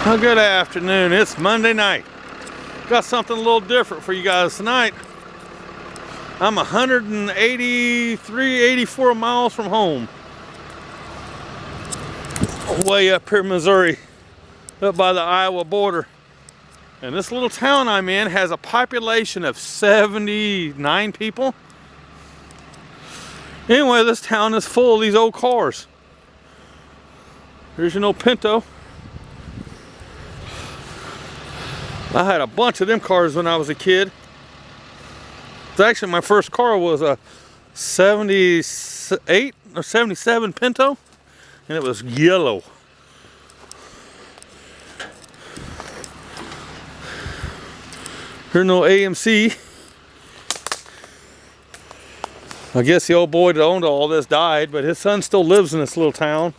Well, good afternoon. It's Monday night. Got something a little different for you guys tonight. I'm 183, 84 miles from home. Way up here in Missouri, up by the Iowa border. And this little town I'm in has a population of 79 people. Anyway, this town is full of these old cars. Here's an old Pinto. I had a bunch of them cars when I was a kid. It's actually, my first car was a 78 or 77 Pinto, and it was yellow. Here's no AMC. I guess the old boy that owned all this died, but his son still lives in this little town.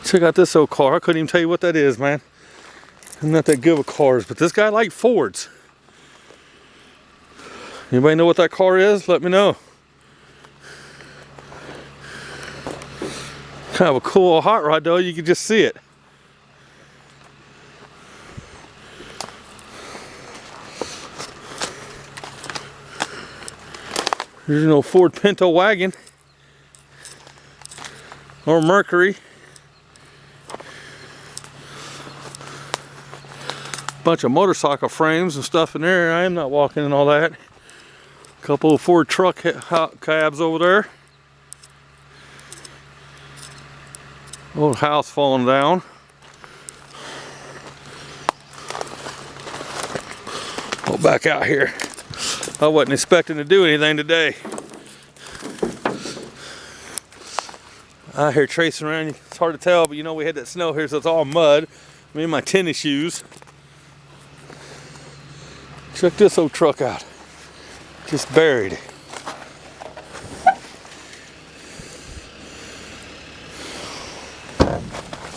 Check out this old car. I couldn't even tell you what that is, man. I'm not that good with cars, but this guy liked Fords. Anybody know what that car is? Let me know. Kind of a cool hot rod though, you can just see it. Here's an old Ford Pinto wagon. Or Mercury. Bunch of motorcycle frames and stuff in there. I am not walking in all that. Couple of Ford truck cabs over there. Old house falling down. Go back out here. I wasn't expecting to do anything today. Out here tracing around, it's hard to tell, but you know we had that snow here, so it's all mud. I'm in my tennis shoes. Check this old truck out. Just buried.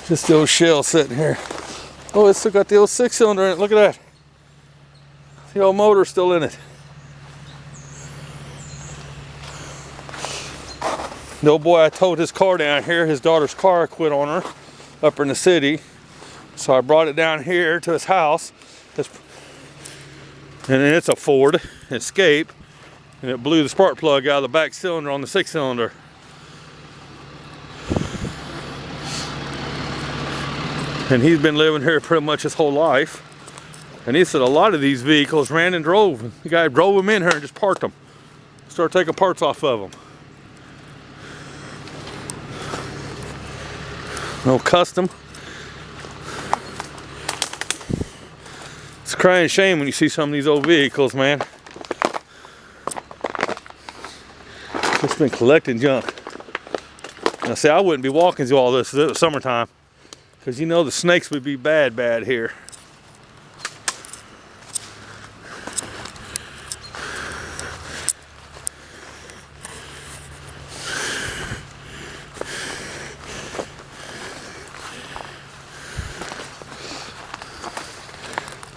Just the old shell sitting here. Oh, it's still got the old 6-cylinder in it. Look at that. The old motor's still in it. The old boy, I towed his car down here. His daughter's car quit on her up in the city. So I brought it down here to his house. And it's a Ford Escape, and it blew the spark plug out of the back cylinder on the 6-cylinder. And he's been living here pretty much his whole life. And he said a lot of these vehicles ran and drove. The guy drove them in here and just parked them. Started taking parts off of them. No custom. It's a crying shame when you see some of these old vehicles, man. Just been collecting junk. Now, see, I wouldn't be walking through all this if it was summertime, because you know the snakes would be bad here.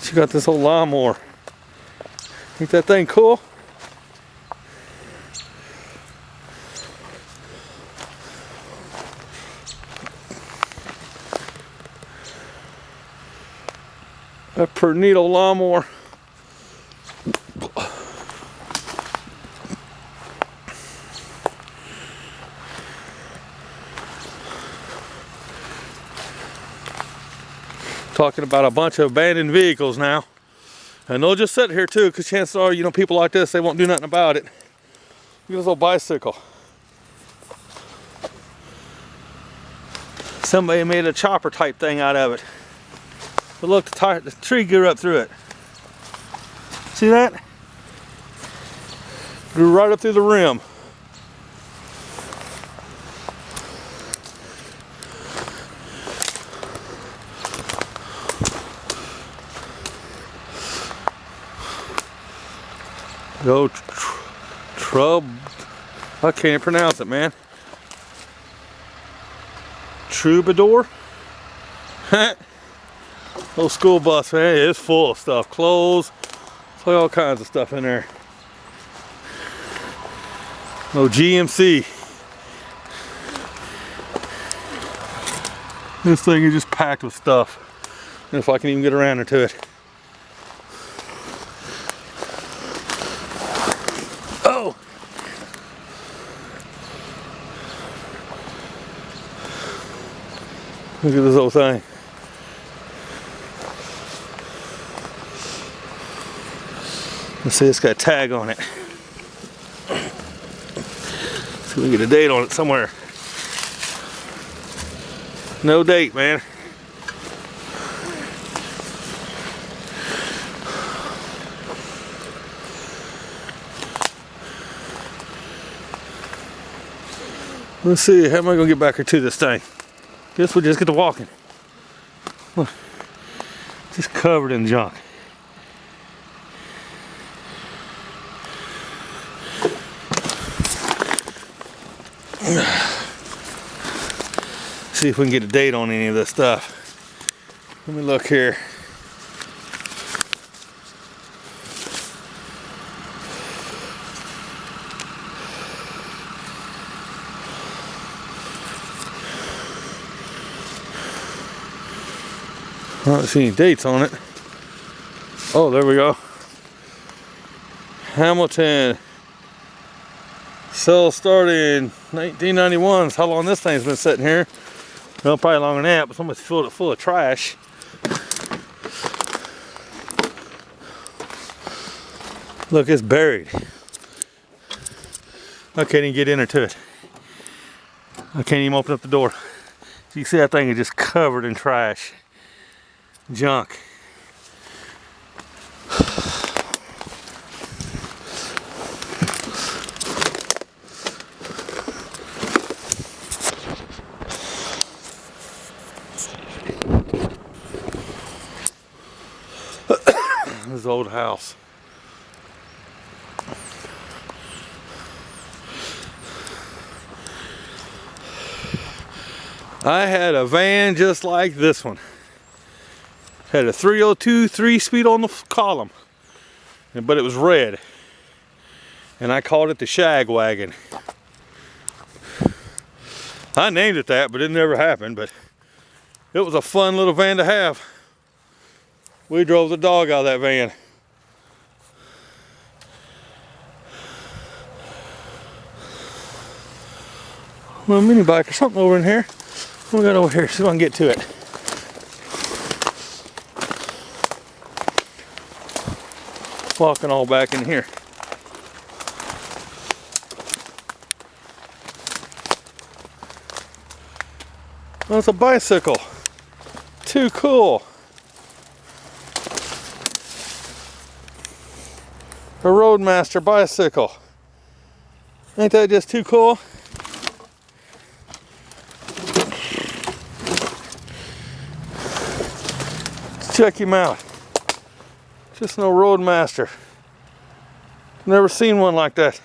You got this old lawnmower. Ain't that thing cool? A pretty neat old lawnmower. Talking about a bunch of abandoned vehicles now, and they'll just sit here too, because chances are, you know, people like this, they won't do nothing about it. Look at this old bicycle. Somebody made a chopper type thing out of it, but look, the tree grew up through it. See that? Grew right up through the rim. Go I can't even pronounce it, man. Troubadour? Little school bus, man. It's full of stuff. Clothes. All kinds of stuff in there. No GMC. This thing is just packed with stuff. And if I can even get around into it. Oh! Look at this whole thing. Let's see, it's got a tag on it. See if we can get a date on it somewhere. No date, man. Let's see, how am I gonna get back here to this thing? Guess we'll just get to walking. Look, just covered in junk. See if we can get a date on any of this stuff. Let me look here. I don't see any dates on it. Oh, there we go. Hamilton. Sale started in 1991. That's how long this thing's been sitting here. Well, probably longer than that, but somebody's filled it full of trash. Look, it's buried. I can't even get in or to it. I can't even open up the door. You see that thing is just covered in trash. Junk. This old house. I had a van just like this one. Had a 302 3-speed on the column, but it was red. And I called it the Shag Wagon. I named it that, but it never happened, but it was a fun little van to have. We drove the dog out of that van. Well, mini bike or something over in here. We got over here, see if I can get to it. Walking all back in here. Well, it's a bicycle. Too cool. A Roadmaster bicycle. Ain't that just too cool? Let's check him out. Just no Roadmaster. Never seen one like that.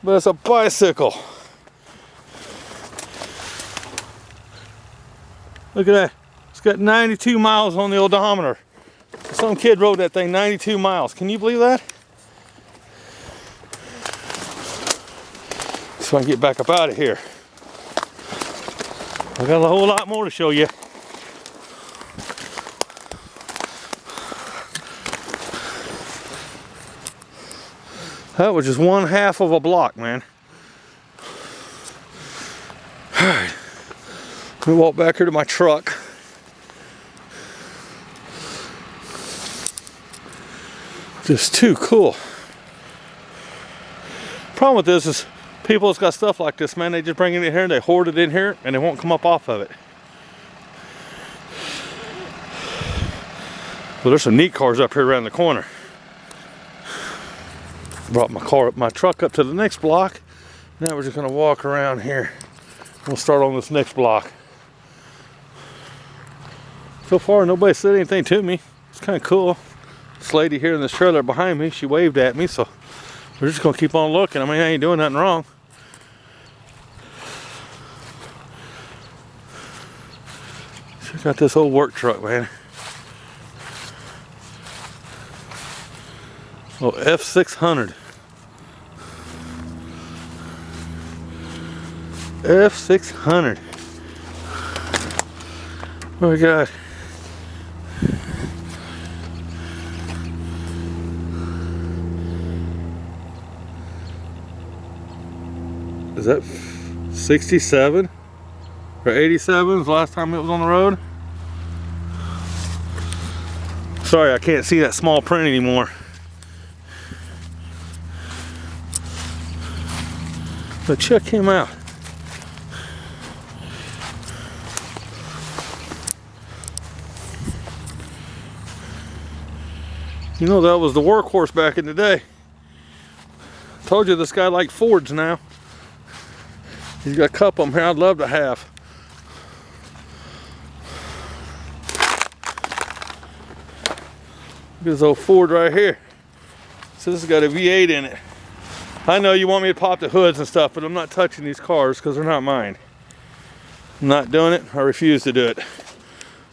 But it's a bicycle. Look at that. It's got 92 miles on the odometer. Some kid rode that thing 92 miles. Can you believe that? So I can get back up out of here. I got a whole lot more to show you. That was just one half of a block, man. All right. Let me walk back here to my truck. Just too cool. Problem with this is people that's got stuff like this, man, they just bring it in here and they hoard it in here and they won't come up off of it. Well, there's some neat cars up here around the corner. Brought my truck up to the next block. Now we're just gonna walk around here. We'll start on this next block. So far, nobody said anything to me. It's kind of cool. This lady here in this trailer behind me, she waved at me, so we're just gonna keep on looking. I mean, I ain't doing nothing wrong. Check out this old work truck, man. Oh, F600. F600. What we got? Is that 67 or 87 was the last time it was on the road? Sorry, I can't see that small print anymore. But check him out. You know, that was the workhorse back in the day. Told you this guy liked Fords now. He's got a couple of them here I'd love to have. Look at this old Ford right here. So this has got a V8 in it. I know you want me to pop the hoods and stuff, but I'm not touching these cars because they're not mine. I'm not doing it. I refuse to do it.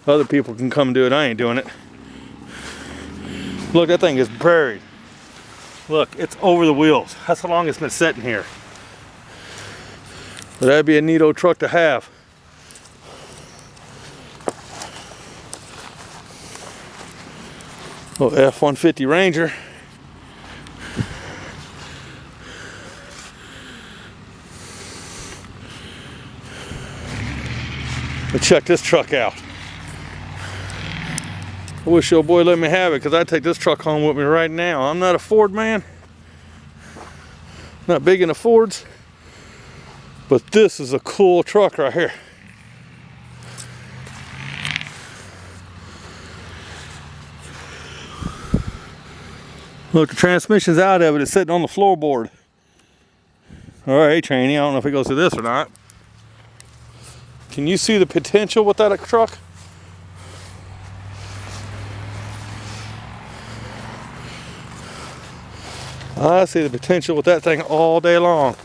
Other people can come do it. I ain't doing it. Look, that thing is buried. Look, it's over the wheels. That's how long it's been sitting here. But that'd be a neat old truck to have. Little F-150 Ranger. But check this truck out. I wish your boy let me have it, because I'd take this truck home with me right now. I'm not a Ford man. Not big into Fords. But this is a cool truck right here. Look, the transmission's out of it. It's sitting on the floorboard. All right, Trainee, I don't know if it goes to this or not. Can you see the potential with that truck? I see the potential with that thing all day long.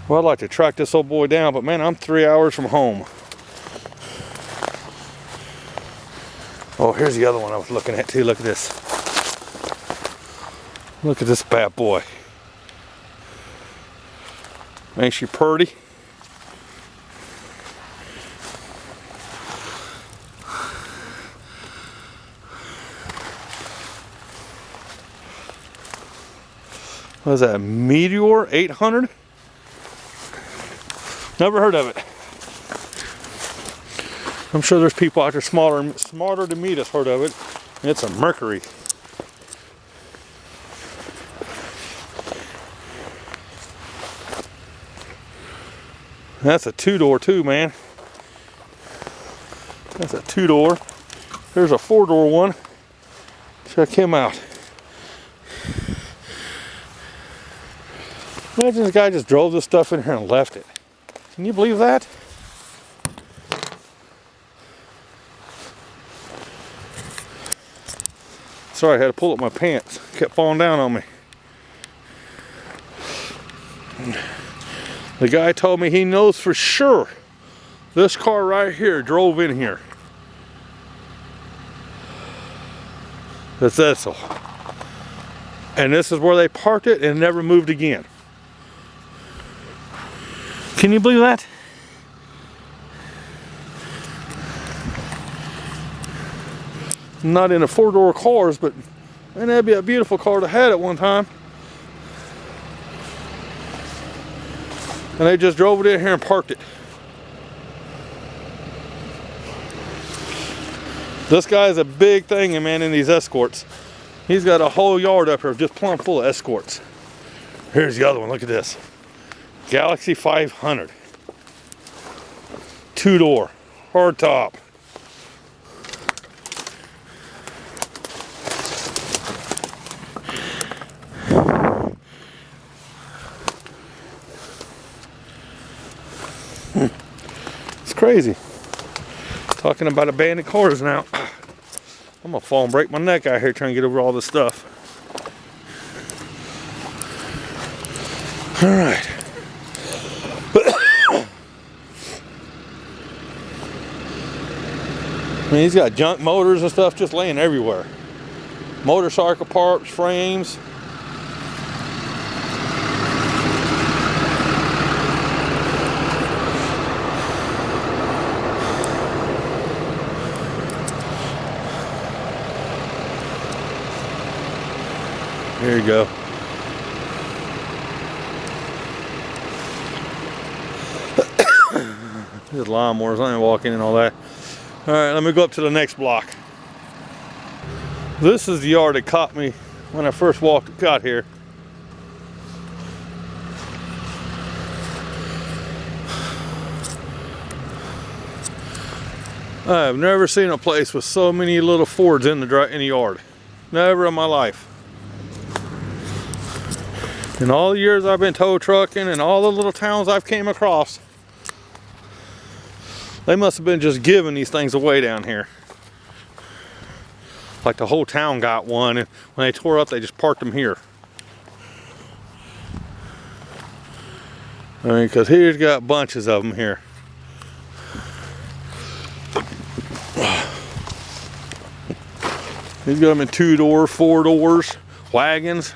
Well, I'd like to track this old boy down, but man, I'm 3 hours from home. Oh, here's the other one I was looking at too. Look at this. Look at this bad boy. Ain't she pretty? What is that, Meteor 800? Never heard of it. I'm sure there's people out there smarter than me that's heard of it. And it's a Mercury. That's a two-door too, man. That's a two-door. There's a four-door one. Check him out. Imagine this guy just drove this stuff in here and left it. Can you believe that? Sorry, I had to pull up my pants. Kept falling down on me. The guy told me he knows for sure this car right here drove in here. That's Edsel. And this is where they parked it and never moved again. Can you believe that? I'm not into four-door cars, but man, that'd be a beautiful car to have at one time. And they just drove it in here and parked it. This guy is a big thing, man, in these Escorts. He's got a whole yard up here just plumb full of Escorts. Here's the other one. Look at this. Galaxy 500. Two-door. Hard top. It's crazy. Talking about abandoned cars now. I'm gonna fall and break my neck out here trying to get over all this stuff. All right. I mean, he's got junk motors and stuff just laying everywhere. Motorcycle parts, frames. Here you go. There's lawnmowers. I ain't walking and all that. All right, let me go up to the next block. This is the yard that caught me when I first got here. I've never seen a place with so many little Fords in the yard. Never in my life. In all the years I've been tow trucking and all the little towns I've came across, they must have been just giving these things away down here. Like the whole town got one, and when they tore up, they just parked them here. I mean, because here's got bunches of them here. He's got them in 2-door, 4 doors, wagons.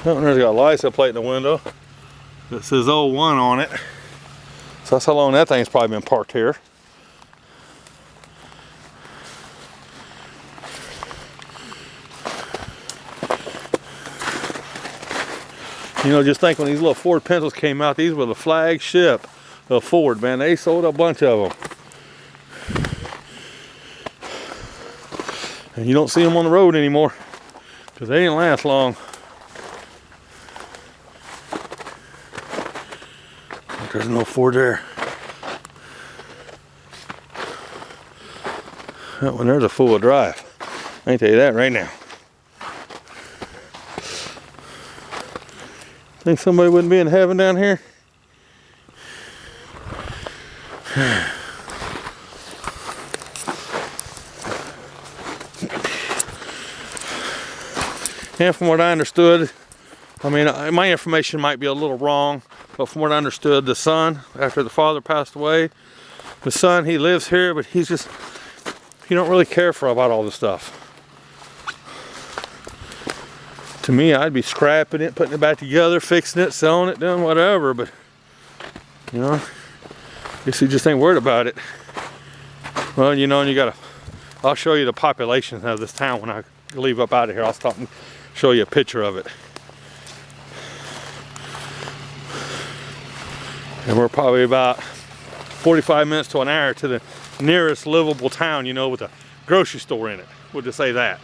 That one there's got a license plate in the window that says 01 on it. So that's how long that thing's probably been parked here. You know, just think when these little Ford pencils came out, these were the flagship of Ford, man. They sold a bunch of them. And you don't see them on the road anymore because they didn't last long. There's no Ford there. That one there's a four-wheel drive. I can tell you that right now. Think somebody wouldn't be in heaven down here? And from what I understood, I mean, my information might be a little wrong, but from what I understood, the son, after the father passed away, the son, he lives here, but he don't really care about all this stuff. To me, I'd be scrapping it, putting it back together, fixing it, selling it, doing whatever, but, you know, I guess he just ain't worried about it. Well, you know, and I'll show you the population of this town when I leave up out of here. I'll stop and show you a picture of it. And we're probably about 45 minutes to an hour to the nearest livable town, you know, with a grocery store in it. We'll just say that.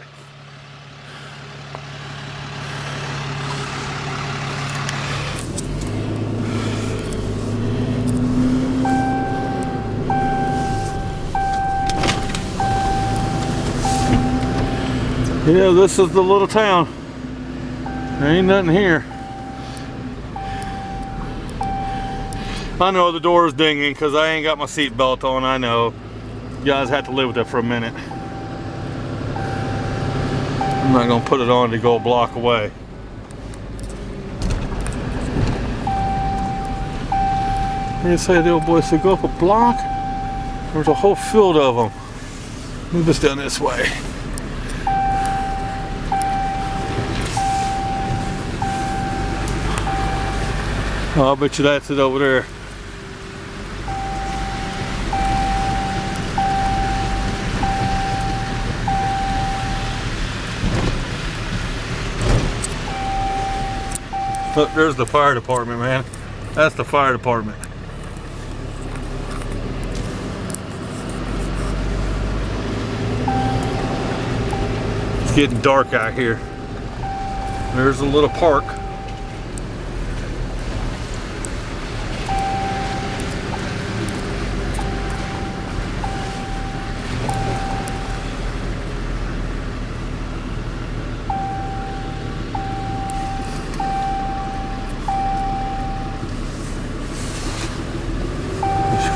Yeah, this is the little town. There ain't nothing here. I know the door is dinging because I ain't got my seat belt on. I know. You guys have to live with it for a minute. I'm not going to put it on to go a block away. You say the old boy said go up a block? There's a whole field of them. Move us down this way. Oh, I'll bet you that's it over there. Look, there's the fire department, man. That's the fire department. It's getting dark out here. There's a little park.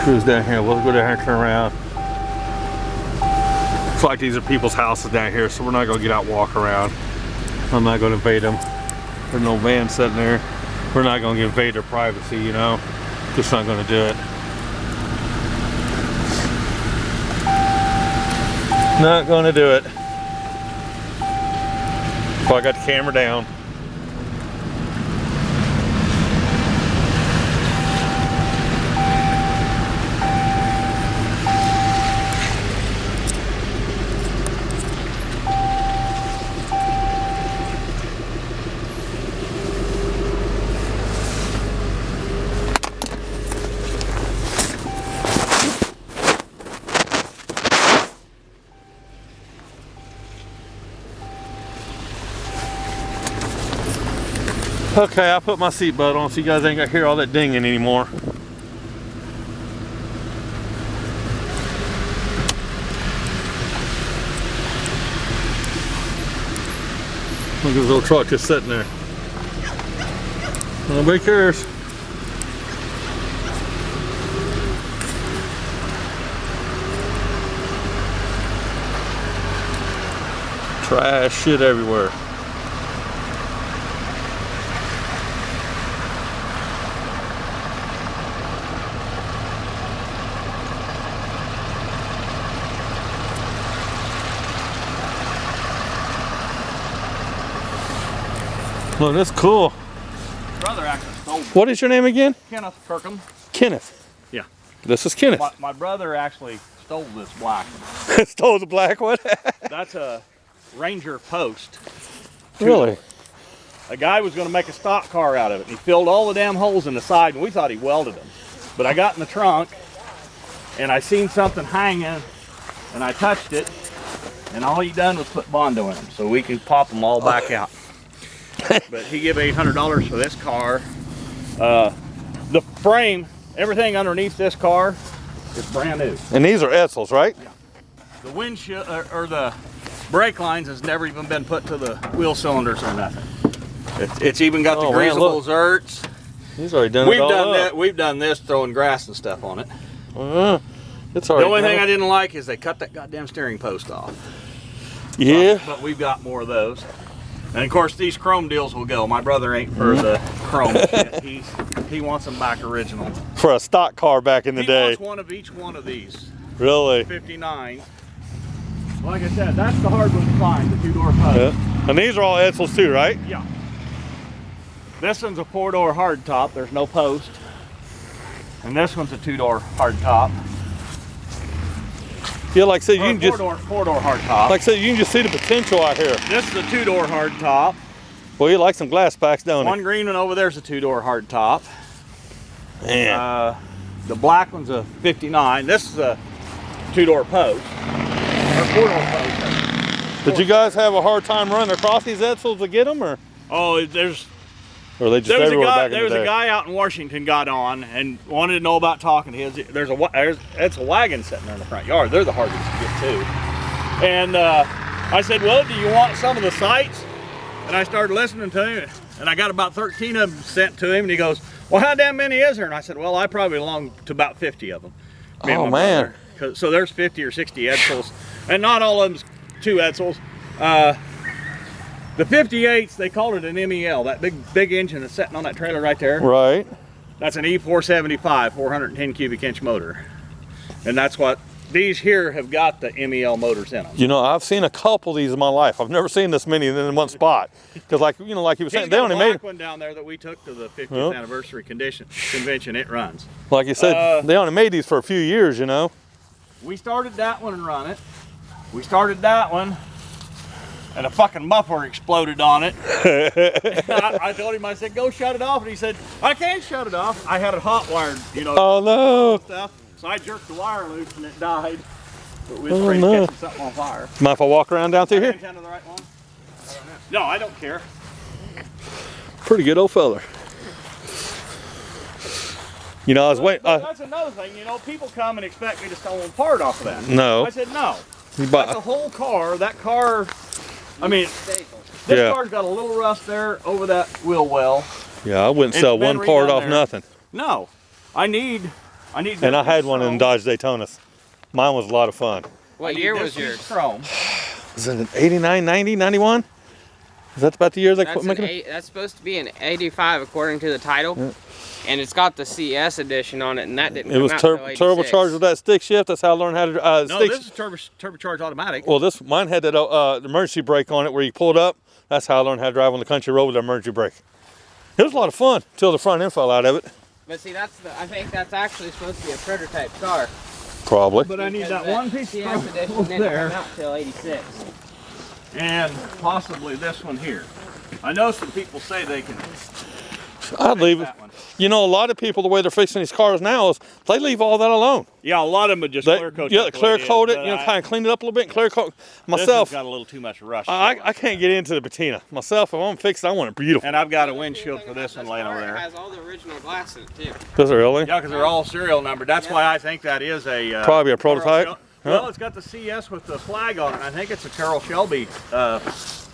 Cruise down here. We'll go down here and turn around. Looks like these are people's houses down here, so we're not going to get out and walk around. I'm not going to invade them. There's no van sitting there. We're not going to invade their privacy, you know. Just not going to do it. Not going to do it. So I got the camera down. Okay, I put my seatbelt on so you guys ain't got to hear all that dinging anymore. Look at this little truck just sitting there. Nobody cares. Trash shit everywhere. Look, that's cool. Brother actually stole it. What is your name again? Kenneth Kirkham. Kenneth. Yeah. This is Kenneth. My brother actually stole this black one. Stole the black one? That's a Ranger Post. Really? A guy was going to make a stock car out of it. And he filled all the damn holes in the side, and we thought he welded them. But I got in the trunk, and I seen something hanging, and I touched it, and all he done was put Bondo in them, so we can pop them all back out. But he gave $800 for this car. The frame, everything underneath this car is brand new. And these are Edsels, right? Yeah. The windshield or the brake lines has never even been put to the wheel cylinders or nothing. It's even got the greasable zerts. He's already done it all up. We've done this throwing grass and stuff on it. It's already The only thing I didn't like is they cut that goddamn steering post off. Yeah. But we've got more of those. And of course these chrome deals will go. My brother ain't for the chrome shit. He wants them back original. For a stock car back in the day. He wants one of each one of these. Really? 59. Like I said, that's the hard one to find, the two-door post. Yeah. And these are all Edsels too, right? Yeah. This one's a four-door hardtop. There's no post. And this one's a two-door hardtop. Yeah, like I said, you can just four-door hardtop. like I said, you can just see the potential out here. This is a two-door hardtop. Well, you like some glass packs, don't One you? green one over there's a two-door hardtop. Man. The black one's a 59. This is a two-door post. Or four-door post. Did you guys have a hard time running across these Edsels to get them, or? Oh, Or are they just everywhere back in the day? There was a guy out in Washington got on and wanted to know about talking to his. It's a wagon sitting there in the front yard. They're the hardest to get to. And I said, well, do you want some of the sites? And I started listening to him, and I got about 13 of them sent to him, and he goes, well, how damn many is there? And I said, well, I probably belong to about 50 of them. Oh, man. So there's 50 or 60 Edsels, and not all of them's two Edsels. The 58s, they called it an MEL, that big engine that's sitting on that trailer right there. Right. That's an E475, 410 cubic inch motor. And that's what, these here have got the MEL motors in them. You know, I've seen a couple of these in my life. I've never seen this many in one spot. Because like, you know, like you were saying, they only made one down there that we took to the 50th anniversary convention, it runs. Like you said, they only made these for a few years, you know. We started that one and run it. We started that one, and a fucking muffler exploded on it. I told him, I said, go shut it off. And he said, I can't shut it off. I had it hot wired, you know. Oh, no. Stuff. So I jerked the wire loose and it died. But we was afraid of catching something on fire. Mind if I walk around down through here? The right one? No, I don't care. Pretty good old feller. You know, I was waiting. That's another thing, you know, people come and expect me to sell one part off of that. No. I said, no. You That's a whole car. That car, I mean, this car's got a little rust there over that wheel well. Yeah, I wouldn't sell one part off nothing. No, I need. And I had one in Dodge Daytonas. Mine was a lot of fun. What year was yours? Chrome. Was it an 89, 90, 91? Is that about the year they quit making it? That's supposed to be an 85 according to the title. Yeah. And it's got the CS edition on it, and that didn't come out until 86. Turbocharged with that stick shift. That's how I learned how to no, this is turbocharged automatic. Well, mine had that emergency brake on it where you pulled up. That's how I learned how to drive on the country road with the emergency brake. It was a lot of fun until the front end fell out of it. But see, I think that's actually supposed to be a prototype car. Probably. But I need that one piece of CS edition didn't come out till 86. And possibly this one here. I know some people say they can I'd leave it. That one. You know, a lot of people, the way they're fixing these cars now is they leave all that alone. Yeah, a lot of them would just clear coat. Yeah, clear coat it, you know, kind of clean it up a little bit and clear coat. Myself, this has got a little too much rust. I can't get into the patina. Myself, if I'm fixed, I want it beautiful. And I've got a windshield for this one laying over there. It has all the original glass in it too. Does it really? Yeah, because they're all serial numbered. That's why I think that is a probably a prototype. Well, it's got the CS with the flag on it. I think it's a Carroll Shelby.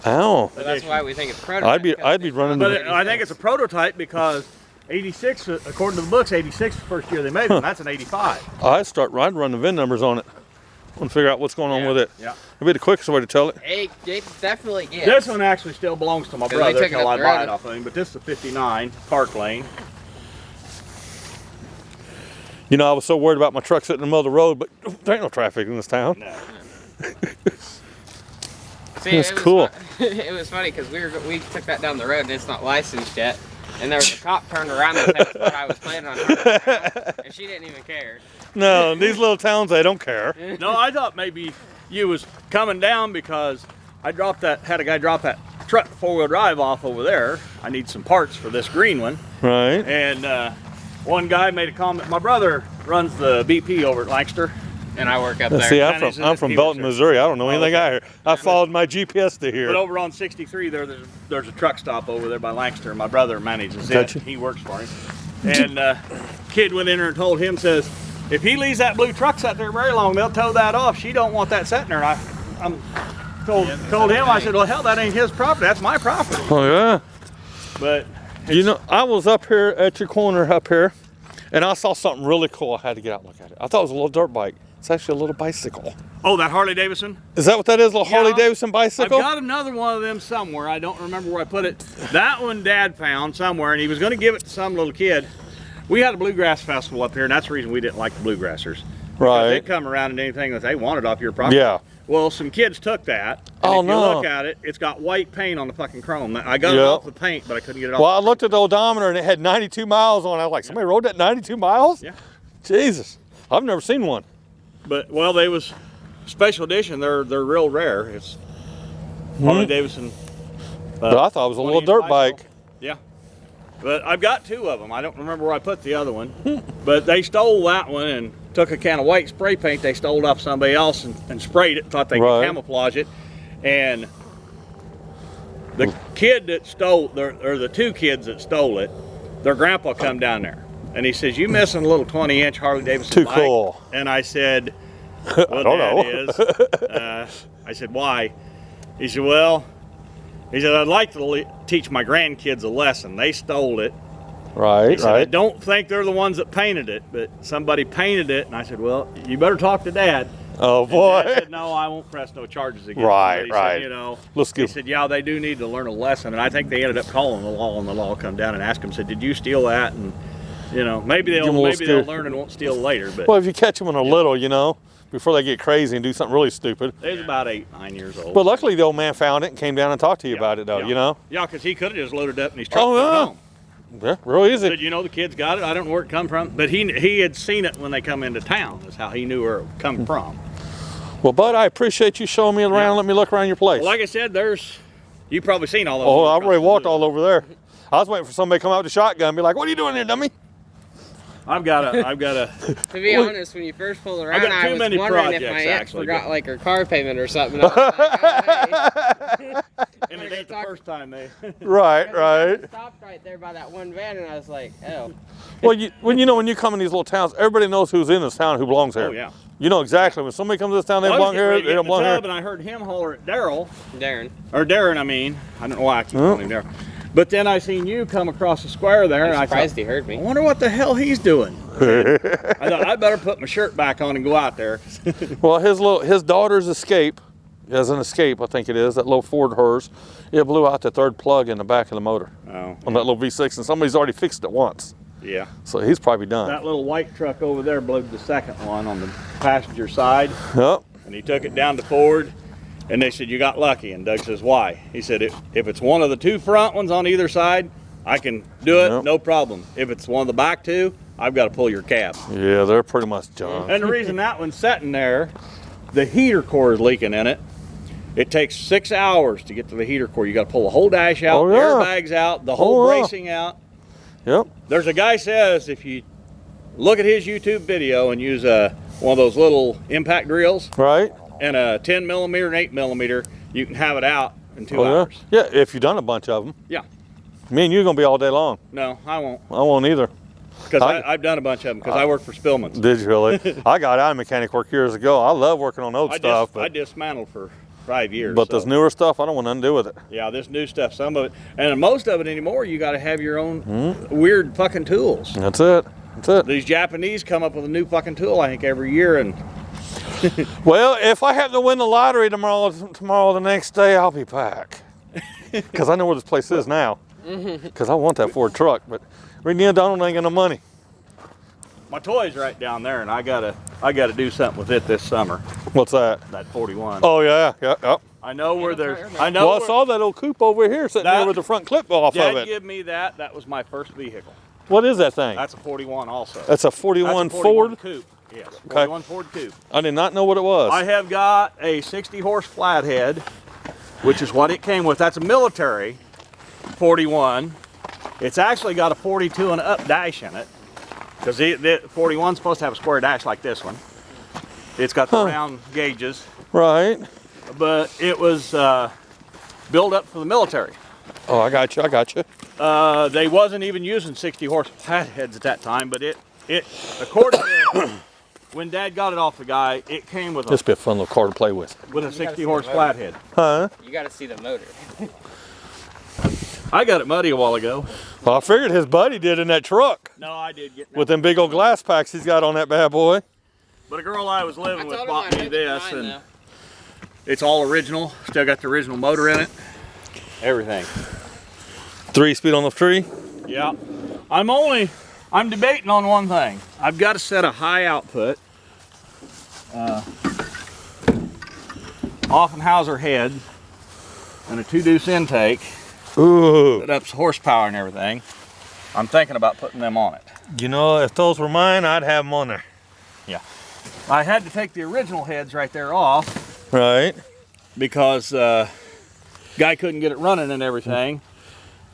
Oh. But that's why we think it's prototype. I'd be running. But I think it's a prototype because 86, according to the books, 86 the first year they made them. That's an 85. I'd run the VIN numbers on it and figure out what's going on with it. Yeah. It'd be the quickest way to tell it. It definitely gets. This one actually still belongs to my brother took it until up I the buy road. it off of him. But this is a 59 Park Lane. You know, I was so worried about my truck sitting in the middle of the road, but there ain't no traffic in this town. No. See, That's cool. It was funny because we took that down the road and it's not licensed yet. And there was a cop turned around and said what I was planning on her, and she didn't even care. No, these little towns, they don't care. No, I thought maybe you was coming down because I had a guy drop that truck 4-wheel drive off over there. I need some parts for this green one. Right. And one guy made a comment. My brother runs the BP over at Lancaster. And I work up there. See, I'm from Belton, Missouri. I don't know anything out here. I followed my GPS to here. But over on 63, there's a truck stop over there by Lancaster. My brother manages it. Gotcha. He works for him. And kid went in there and told him, says, if he leaves that blue truck sat there very long, they'll tow that off. She don't want that sitting there. And I told him, I said, well, hell, that ain't his property. That's my property. Oh, yeah. But You know, I was up here at your corner up here, and I saw something really cool. I had to get out and look at it. I thought it was a little dirt bike. It's actually a little bicycle. oh, that Harley Davidson? Is that what that is, a little Yeah. Harley Davidson bicycle? I've got another one of them somewhere. I don't remember where I put it. That one Dad found somewhere, and he was going to give it to some little kid. We had a bluegrass festival up here, and that's the reason we didn't like the bluegrassers. Right. They'd come around and anything that they wanted off your property. Yeah. Well, some kids took that. And Oh, if no. you look at it, it's got white paint on the fucking chrome. I got it Yeah. off the paint, but I couldn't get it off. Well, I looked at the odometer, and it had 92 miles on it. I was like, somebody rode that 92 miles? Yeah. Jesus. I've never seen one. But, well, they was special edition. They're real rare. It's Harley Davidson. But I thought it was a little 20-inch dirt bicycle. bike. Yeah. But I've got two of them. I don't remember where I put the other one. But they stole that one and took a can of white spray paint they stole off somebody else and sprayed it, thought they Right. could camouflage it. And the kid that stole, or the two kids that stole it, their grandpa come down there. And he says, you missing a little 20-inch Harley Davidson Too bike? cool. And I said, well, I don't know. Dad is. I said, why? He said, well, I'd like to teach my grandkids a lesson. They stole it. Right, He said, I right. don't think they're the ones that painted it, but somebody painted it. And I said, well, you better talk to Dad. Oh, And boy. Dad said, no, I won't press no charges against Right, them. But he right. Said, you know, Let's he give- said, yeah, they do need to learn a lesson. And I think they ended up calling the law, and the law come down and ask them, said, did you steal that? And, you know, maybe Give 'em a they'll little learn and won't steal later. But Well, if you catch them when they're little, you know, before they get crazy and do something really stupid. they was about 8, 9 years old. But luckily, the old man found it and came down and talked to you Yeah, about it, though, yeah. you know? Yeah, because he could have just loaded up in his truck Oh, and went yeah. home. Yeah, real easy. Said, you know, the kids got it. I don't know where it come from. But he had seen it when they come into town. That's how he knew where it come from. Well, Bud, I appreciate you showing me around Yeah. and let me look around your place. Well, like I said, you've probably seen all of them. Oh, I've already walked all over there. I was waiting for somebody to come out with a shotgun and be like, what are you doing here, dummy? I've got a. To be honest, when you first pulled around, got I too was many wondering if projects, my ex actually, forgot but- like her car payment or something. I was like, oh, hey. and it ain't the first time they. Right, I right. stopped right there by that one van, and I was like, oh. Well, when you come in these little towns, everybody knows who's in this town, who belongs here. Oh, yeah. You know exactly. When somebody comes to this town, they Well, I was belong getting here, ready to they get don't in the belong here. tub, and I heard him holler at Daryl, Darren. I mean. I don't know why I keep calling him Daryl. But then I seen you come across the square there, and I'm I surprised thought, he heard I me. wonder what the hell he's doing. I thought I better put my shirt back on and go out there. Well, his daughter's Escape, as an Escape, I think it is, that little Ford hers, it blew out the third plug in the back of the motor Oh, on that little V6, and somebody's already fixed it once. yeah. So he's probably done. That little white truck over there blew the second one on the passenger side, Yep. and he took it down to Ford, and they said, you got lucky. And Doug says, why? He said, if it's one of the two front ones on either side, I can do it, Yep. no problem. If it's one of the back two, I've got to pull your cab. Yeah, they're pretty much junk. And the reason that one's sitting there, the heater core is leaking in it. It takes 6 hours to get to the heater core. You got to pull the whole dash out, Oh, the yeah. airbags out, the whole Oh, yeah. bracing out. Yep. There's a guy says if you look at his YouTube video and use one of those little impact drills, Right. and a 10 millimeter and 8 millimeter, you can have it out in 2 Oh, hours. yeah? Yeah, if you've done a bunch of them. Yeah. Me and you going to be all day long. No, I won't. I won't either. Because I've done a bunch of them because I work for Spillman's. Did you really? I got out of mechanic work years ago. I love working on old stuff. I dismantled for 5 years. But this newer stuff, I don't want nothing to do with it. Yeah, this new stuff, some of it, and most of it anymore, you got to have your own weird fucking tools. That's it. That's it. These Japanese come up with a new fucking tool, I think, every year, and Well, if I happen to win the lottery tomorrow the next day, I'll be back. Because I know where this place is now. Because I want that Ford truck, but right now, Donald ain't got no money. my toy's right down there, and I gotta do something with it this summer. What's that? That 41. Oh, yeah, yeah, yeah. I know where there's. I I know. Well, I saw that old coupe over here sitting there with the front clip off Dad of it. give me that. That was my first vehicle. What is that thing? That's a 41 also. That's a 41 That's a 41 Ford? coupe. Yes, Okay. 41 Ford coupe. I did not know what it was. I have got a 60 horse flathead, which is what it came with. That's a military 41. It's actually got a 42 and up dash in it, because the 41's supposed to have a square dash like this one. It's got the round gauges, Right. but it was built up for the military. Oh, I got you. I got you. They wasn't even using 60 horse flatheads at that time, but it according to when Dad got it off the guy, it came with This be a fun little car to play with. a 60 horse flathead. Huh? You got to see the motor. I got it muddy a while ago. Well, I figured his buddy did in that truck No, I did get with them big old glass packs he's got on that bad boy. But a girl I was living with told bought him me I'd this, mine, and though. it's all original. Still got the original motor in it. Everything. 3-speed on the tree. Yeah. I'm debating on one thing. I've got to set a high output. Offenhauser head and a 2-deuce intake Ooh. that ups horsepower and everything. I'm thinking about putting them on it. You know, if those were mine, I'd have them on there. Yeah. I had to take the original heads right there off Right. because guy couldn't get it running and everything.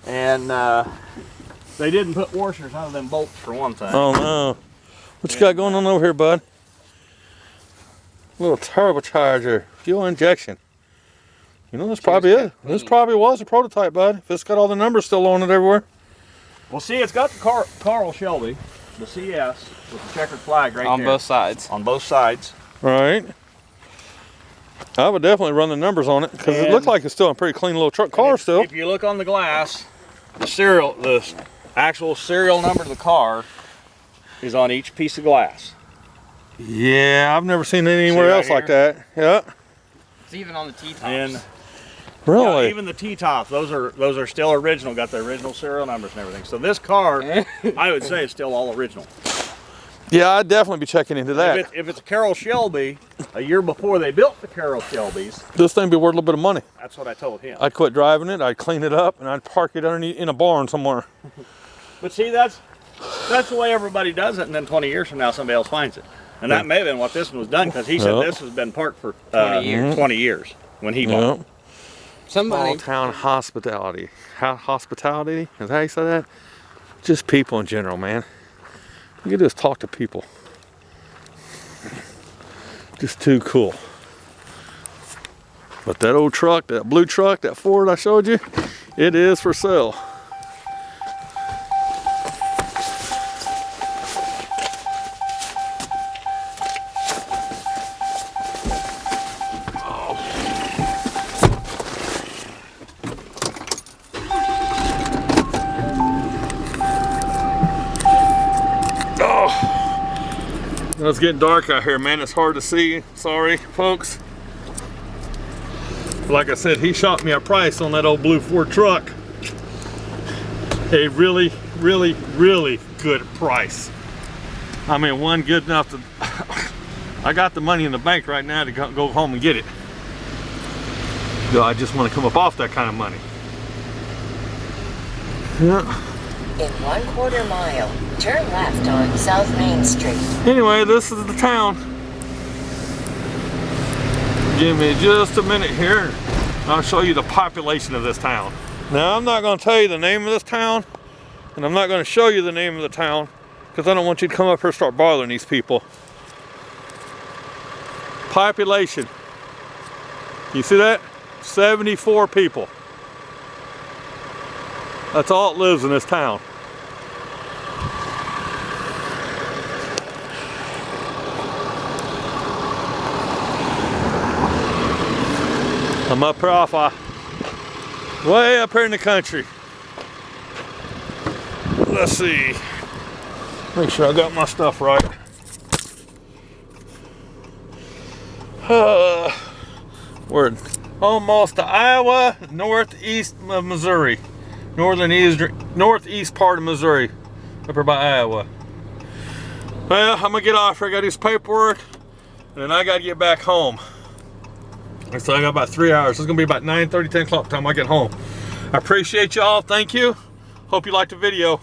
And they didn't put washers out of them bolts for one thing. Oh, no. What you got going on over here, bud? Little turbocharger, fuel injection. You know, this probably is. This probably was a prototype, bud. If it's got all the numbers still on it everywhere. Well, see, it's got the Carl Shelby, the CS, with the checkered flag right On there. both sides. On both sides. Right. I would definitely run the numbers on it because it And- looked like it's still a pretty clean little truck car still. If you look on the glass, the actual serial number of the car is on each piece of glass. Yeah, I've never seen it anywhere right else like here? that. Yeah. It's even on the T-tops. And Really? yeah, even the T-tops, those are still original, got the original serial numbers and everything. So this car, I would say, is still all original. Yeah, I'd definitely be checking into that. If it's a Carroll Shelby, a year before they built the Carroll Shelbys, This thing be worth a little bit of money. that's what I told him. I'd quit driving it, I'd clean it up, and I'd park it underneath in a barn somewhere. But see, that's the way everybody does it, and then 20 years from now, somebody else finds it. And that may have been what this one was done, because he said Yep. this has been parked for 20 years. 20 years when he bought it. Somebody. Small town hospitality. Hospitality? Is that how you say that? Just people in general, man. You can just talk to people. Just too cool. But that old truck, that blue truck, that Ford I showed you, it is for sale. It's getting dark out here, man. It's hard to see. Sorry, folks. Like I said, he shot me a price on that old blue Ford truck. A really, really, really good price. I mean, one good enough to... I got the money in the bank right now to go home and get it. I just want to come up off that kind of money. Yeah. In 1/4 mile, turn left on South Main Street. Anyway, this is the town. Give me just a minute here and I'll show you the population of this town. Now, I'm not going to tell you the name of this town And I'm not going to show you the name of the town because I don't want you to come up here and start bothering these people. Population. You see that? 74 people. That's all that lives in this town. I'm up here off way up here in the country. Let's see. Make sure I got my stuff right. We're almost to Iowa, northeast of Missouri. Northeast part of Missouri. Up here by Iowa. Well, I'm gonna get off here. I gotta do some paperwork. And then I gotta get back home. So I got about 3 hours. It's gonna be about 9:30, 10 o'clock time I get home. I appreciate y'all. Thank you. Hope you liked the video.